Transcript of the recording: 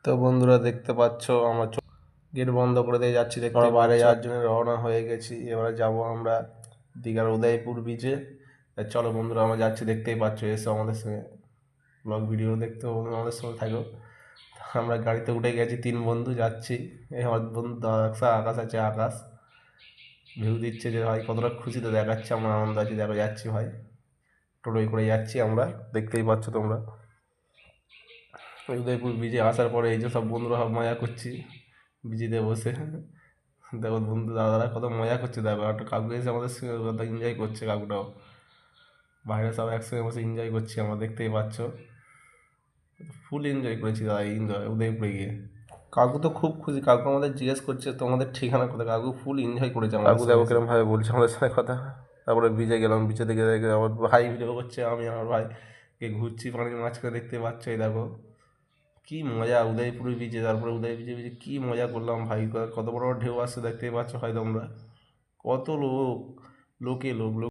তো বন্ধুরা দেখতে পাচ্ছ আমরা গেট বন্ধ করে দিয়ে যাচ্ছি, আমরা বাইরে যাওয়ার জন্য রওনা হয়ে গেছি। এবারে যাব আমরা দীঘার উদয়পুর বিচে। চলো বন্ধুরা আমরা যাচ্ছি, দেখতেই পাচ্ছ, এসে আমাদের সঙ্গে ব্লগ ভিডিও দেখতে আমাদের সঙ্গে থাকো। আমরা গাড়িতে উঠে গেছি, 3 বন্ধু যাচ্ছি। এই আমার বন্ধু আকাশ আছে, আকাশ ভিউ দিচ্ছে যে ভাই কতটা খুশিতে দেখাচ্ছে, আমরা আনন্দ আছি, দেখো যাচ্ছি ভাই, টোটোয় করে যাচ্ছি আমরা, দেখতেই পাচ্ছ তোমরা। উদয়পুর বিচে আসার পরে এই যে সব বন্ধুরা সব মজা করছি বিচিতে বসে। দেখো বন্ধু দাদারা কত মজা করছে, দেখো একটা কাকু এসে আমাদের সঙ্গে কত এনজয় করছে, কাকুটাও বাইরে সব একসঙ্গে বসে এনজয় করছি আমরা, দেখতেই পাচ্ছ। ফুল এনজয় করেছি দাদা এনজয় উদয়পুরে গিয়ে। কাকু তো খুব খুশি, কাকু আমাদের জিজ্ঞেস করছে তোমাদের ঠিকানা কোথায়, কাকু ফুল এনজয় করেছে আমাদের। কাকু দেখো কিরম ভাবে বলছে আমাদের সাথে কথা। তারপরে বিচে গেলাম, বিচে থেকে দেখে আমার ভাই ভিডিও করছে, আমি আমার ভাইকে ঘুরছি পানির মাঝখানে, দেখতে পাচ্ছ এই দেখো কি মজা উদয়পুরের বিচে। তারপরে উদয় বিচে বিচে কি মজা করলাম ভাই, কত বড় বড় ঢেউ আসছে দেখতেই পাচ্ছ হয় তোমরা, কত লোক, লোকে লোক লোক